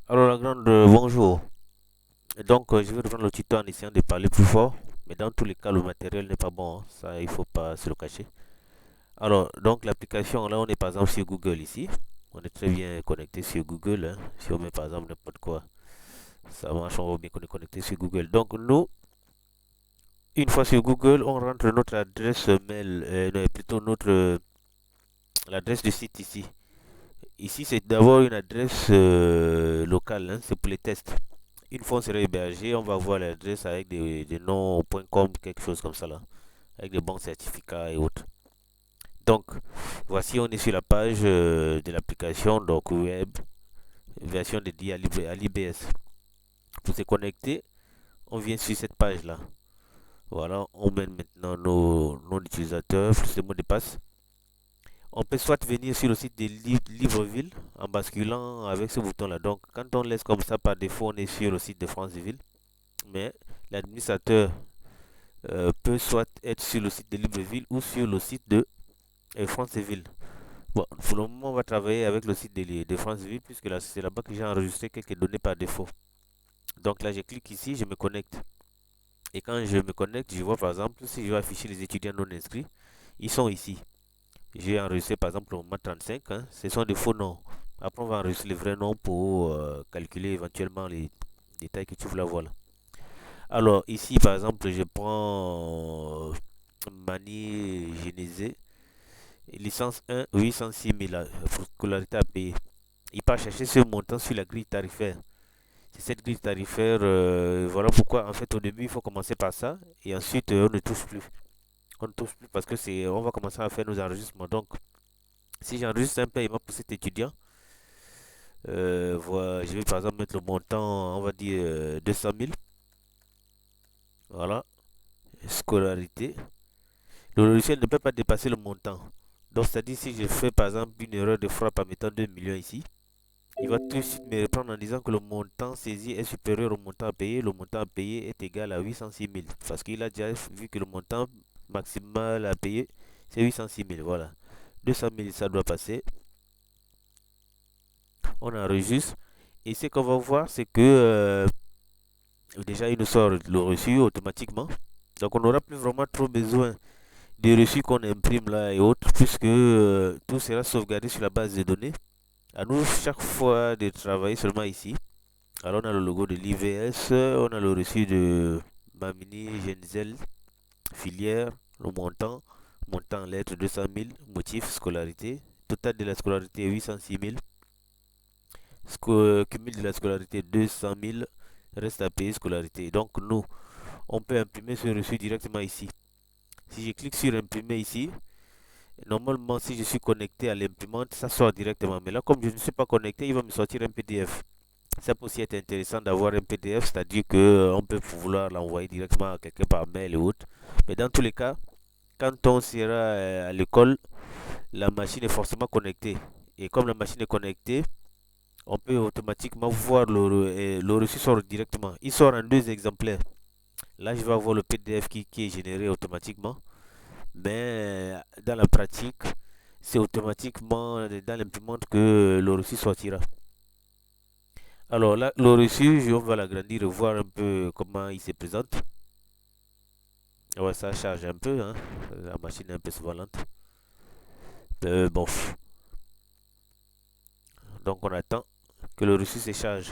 Alors la grande, bonjour. Je vais reprendre le tuto en essayant de parler plus fort. Mais dans tous les cas, le matériel n'est pas bon, hein. Ça, il faut pas se le cacher. Alors, donc l'application, là, on est par exemple sur Google ici. On est très bien connecté sur Google, hein. Si on met par exemple n'importe quoi, ça marche, on va bien connecté sur Google. Donc nous, une fois sur Google, on rentre notre adresse mail, non, plutôt l'adresse du site ici. Ici, c'est d'abord une adresse locale, hein. C'est pour les tests. Une fois on sera hébergé, on va voir l'adresse avec des noms .com, quelque chose comme ça là, avec des bons certificats et autres. Donc, voici, on est sur la page de l'application, donc web, version dédiée à l'IBS. Pour se connecter, on vient sur cette page là. Voilà, on met maintenant nos noms d'utilisateurs, plus le mot de passe. On peut soit venir sur le site de Libreville en basculant avec ce bouton là. Donc, quand on laisse comme ça par défaut, on est sur le site de Franceville. Mais l'administrateur peut soit être sur le site de Libreville ou sur le site de Franceville. Bon, pour le moment, on va travailler avec le site de Franceville puisque là, c'est là-bas que j'ai enregistré quelques données par défaut. Donc là, je clique ici, je me connecte. Et quand je me connecte, je vois par exemple, si je vais afficher les étudiants non inscrits, ils sont ici. J'ai enregistré par exemple le moment 35, hein, ce sont des faux noms. Après, on va enregistrer les vrais noms pour calculer éventuellement les détails que tu voulais voir là. Alors, ici, par exemple, je prends Mani Genesé. Licence 1, 806 000 scolarité à payer. Il part chercher ce montant sur la grille tarifaire. C'est cette grille tarifaire, voilà pourquoi en fait au début il faut commencer par ça et ensuite on ne touche plus. On ne touche plus parce que on va commencer à faire nos enregistrements. Donc si j'enregistre un paiement pour cet étudiant, voilà, je vais par exemple mettre le montant, on va dire 200 000. Voilà, scolarité. Le logiciel ne peut pas dépasser le montant. Donc c'est-à-dire si je fais par exemple une erreur de frappe en mettant 2 millions ici, il va tout de suite me répondre en disant que le montant saisi est supérieur au montant à payer. Le montant à payer est égal à 806 000. Parce qu'il a déjà vu que le montant maximal à payer, c'est 806 000. Voilà. 200 000, ça doit passer. On enregistre. Et ce qu'on va voir, c'est que déjà, il nous sort le reçu automatiquement. Donc, on n'aura plus vraiment trop besoin des reçus qu'on imprime là et autres, puisque tout sera sauvegardé sur la base de données. À nous, chaque fois, de travailler seulement ici. Alors on a le logo de l'IVS, on a le reçu de Mamini Genzel, filière, le montant, montant en lettres 200 000, motif scolarité, total de la scolarité 806 000, cumul de la scolarité 200 000, reste à payer scolarité. Donc nous, on peut imprimer ce reçu directement ici. Si je clique sur imprimer ici, normalement si je suis connecté à l'imprimante, ça sort directement. Mais là comme je ne suis pas connecté, il va me sortir un PDF. Ça peut aussi être intéressant d'avoir un PDF, c'est-à-dire qu'on peut vouloir l'envoyer directement à quelqu'un par mail et autres. Mais dans tous les cas, quand on sera à l'école, la machine est forcément connectée. Et comme la machine est connectée, on peut automatiquement voir le reçu sort directement. Il sort en deux exemplaires. Là, je vais avoir le PDF qui est généré automatiquement. Mais dans la pratique, c'est automatiquement dans l'imprimante que le reçu sortira. Alors là, le reçu, on va l'agrandir et voir un peu comment il se présente. Ouais, ça charge un peu, hein. La machine est un peu souvent lente. Bon, donc on attend que le reçu se charge.